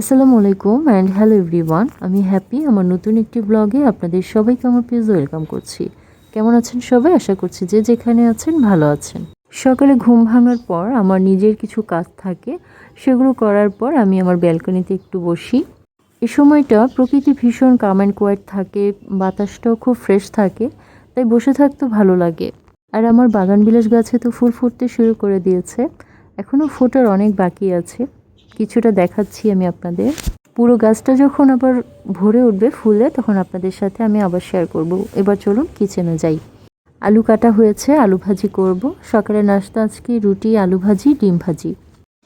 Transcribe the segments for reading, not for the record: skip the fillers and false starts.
আসসালামু আলাইকুম and hello everyone. আমি হ্যাপি আমার নতুন একটি ব্লগে আপনাদের সবাইকে আমার পেজ ওয়েলকাম করছি। কেমন আছেন সবাই? আশা করছি যে যেখানে আছেন ভালো আছেন। সকালে ঘুম ভাঙার পর আমার নিজের কিছু কাজ থাকে, সেগুলো করার পর আমি আমার ব্যালকনিতে একটু বসি। এই সময়টা প্রকৃতি ভীষণ কাম অ্যান্ড কোয়াইট থাকে, বাতাসটাও খুব ফ্রেশ থাকে, তাই বসে থাকতে ভালো লাগে। আর আমার বাগান বিলাস গাছে তো ফুল ফুটতে শুরু করে দিয়েছে, এখনও ফোটার অনেক বাকি আছে। কিছুটা দেখাচ্ছি আমি আপনাদের। পুরো গাছটা যখন আবার ভরে উঠবে ফুলে, তখন আপনাদের সাথে আমি আবার শেয়ার করব। এবার চলুন কিচেনে যাই। আলু কাটা হয়েছে, আলু ভাজি করব। সকালে নাস্তা আজকে রুটি, আলু ভাজি, ডিম ভাজি।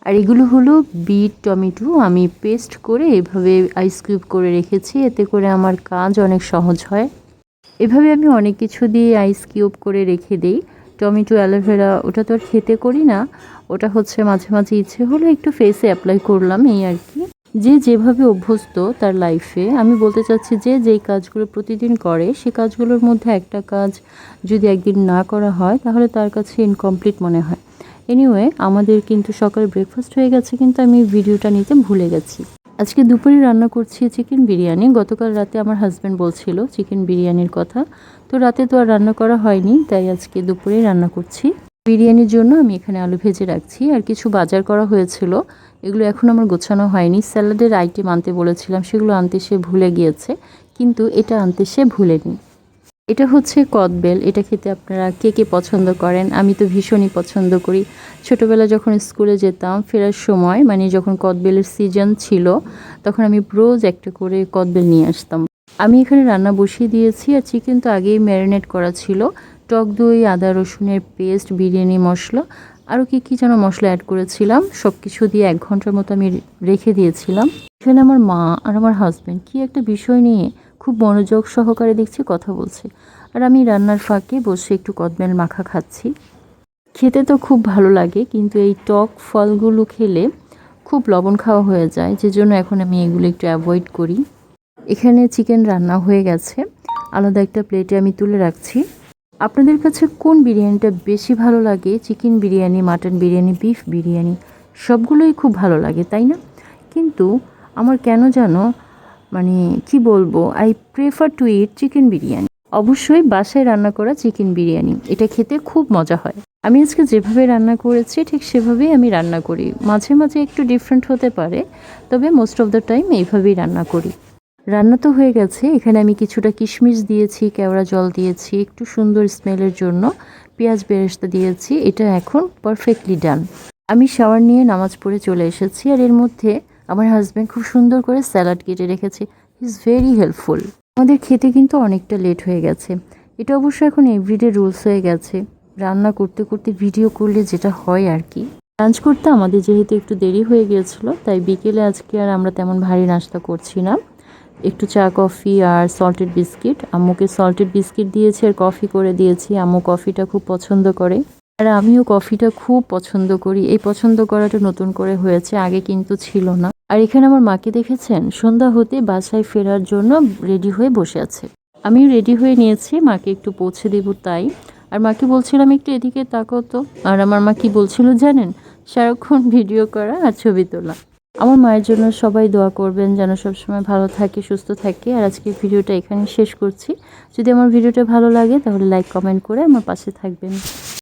আর এগুলো হলো বিট টমেটো আমি পেস্ট করে এভাবে আইস কিউব করে রেখেছি, এতে করে আমার কাজ অনেক সহজ হয়। এভাবে আমি অনেক কিছু দিয়ে আইস কিউব করে রেখে দিই। টমেটো, অ্যালোভেরা ওটা তো আর খেতে করি না, ওটা হচ্ছে মাঝে মাঝে ইচ্ছে হলো একটু ফেসে অ্যাপ্লাই করলাম, এই আর কি। যে যেভাবে অভ্যস্ত তার লাইফে, আমি বলতে চাচ্ছি যে যেই কাজগুলো প্রতিদিন করে সে কাজগুলোর মধ্যে একটা কাজ যদি একদিন না করা হয় তাহলে তার কাছে ইনকমপ্লিট মনে হয়। এনিওয়ে, আমাদের কিন্তু সকালে ব্রেকফাস্ট হয়ে গেছে, কিন্তু আমি ভিডিওটা নিতে ভুলে গেছি। আজকে দুপুরে রান্না করছি চিকেন বিরিয়ানি। গতকাল রাতে আমার হাজব্যান্ড বলছিল চিকেন বিরিয়ানির কথা, তো রাতে তো আর রান্না করা হয়নি, তাই আজকে দুপুরে রান্না করছি। বিরিয়ানির জন্য আমি এখানে আলু ভেজে রাখছি, আর কিছু বাজার করা হয়েছিল, এগুলো এখন আমার গোছানো হয়নি। স্যালাডের আইটেম আনতে বলেছিলাম, সেগুলো আনতে সে ভুলে গিয়েছে, কিন্তু এটা আনতে সে ভুলেনি। এটা হচ্ছে কদবেল। এটা খেতে আপনারা কে কে পছন্দ করেন? আমি তো ভীষণই পছন্দ করি। ছোটোবেলা যখন স্কুলে যেতাম, ফেরার সময় মানে যখন কদবেলের সিজন ছিল, তখন আমি রোজ একটা করে কদবেল নিয়ে আসতাম। আমি এখানে রান্না বসিয়ে দিয়েছি, আর চিকেন তো আগেই ম্যারিনেট করা ছিল। টক দই, আদা রসুনের পেস্ট, বিরিয়ানি মশলা, আরও কী যেন মশলা অ্যাড করেছিলাম, সব কিছু দিয়ে 1 ঘন্টার মতো আমি রেখে দিয়েছিলাম। এখানে আমার মা আর আমার হাজব্যান্ড কী একটা বিষয় নিয়ে খুব মনোযোগ সহকারে দেখছি কথা বলছে, আর আমি রান্নার ফাঁকে বসে একটু কদবেল মাখা খাচ্ছি। খেতে তো খুব ভালো লাগে, কিন্তু এই টক ফলগুলো খেলে খুব লবণ খাওয়া হয়ে যায়, যে জন্য এখন আমি এগুলো একটু অ্যাভয়েড করি। এখানে চিকেন রান্না হয়ে গেছে, আলাদা একটা প্লেটে আমি তুলে রাখছি। আপনাদের কাছে কোন বিরিয়ানিটা বেশি ভালো লাগে? Chicken biryani, mutton biryani, beef biryani? সবগুলোই খুব ভালো লাগে, তাই না? কিন্তু আমার কেন যেন মানে কি বলবো, I prefer to it chicken biryani. অবশ্যই বাসায় রান্না করা চিকেন বিরিয়ানি, এটা খেতে খুব মজা হয়। আমি আজকে যেভাবে রান্না করেছি ঠিক সেভাবেই আমি রান্না করি, মাঝে মাঝে একটু ডিফারেন্ট হতে পারে, তবে মোস্ট অফ দ্য টাইম এইভাবেই রান্না করি। রান্না তো হয়ে গেছে, এখানে আমি কিছুটা কিশমিশ দিয়েছি, কেওড়া জল দিয়েছি একটু সুন্দর স্মেলের জন্য, পেঁয়াজ বেরেস্তা দিয়েছি। এটা এখন পারফেক্টলি ডান। আমি শাওয়ার নিয়ে নামাজ পড়ে চলে এসেছি, আর এর মধ্যে আমার হাজব্যান্ড খুব সুন্দর করে স্যালাড কেটে রেখেছে। He is very helpful. আমাদের খেতে কিন্তু অনেকটা লেট হয়ে গেছে, এটা অবশ্য এখন এভরিডে রুলস হয়ে গেছে। রান্না করতে করতে ভিডিও করলে যেটা হয় আর কি। লাঞ্চ করতে আমাদের যেহেতু একটু দেরি হয়ে গিয়েছিল, তাই বিকেলে আজকে আর আমরা তেমন ভারী নাস্তা করছি না। একটু চা, কফি আর সল্টেড বিস্কিট। আম্মুকে সল্টেড বিস্কিট দিয়েছি আর কফি করে দিয়েছি। আম্মু কফিটা খুব পছন্দ করে, আর আমিও কফিটা খুব পছন্দ করি। এই পছন্দ করাটা নতুন করে হয়েছে, আগে কিন্তু ছিল না। আর এখানে আমার মাকে দেখেছেন, সন্ধ্যা হতে বাসায় ফেরার জন্য রেডি হয়ে বসে আছে। আমিও রেডি হয়ে নিয়েছি, মাকে একটু পৌঁছে দেব তাই। আর মাকে বলছিলাম একটু এদিকে তাকাও তো, আর আমার মা কি বলছিল জানেন? সারাক্ষণ ভিডিও করা আর ছবি তোলা। আমার মায়ের জন্য সবাই দোয়া করবেন যেন সবসময় ভালো থাকে, সুস্থ থাকে। আর আজকের ভিডিওটা এখানে শেষ করছি। যদি আমার ভিডিওটা ভালো লাগে তাহলে লাইক কমেন্ট করে আমার পাশে থাকবেন।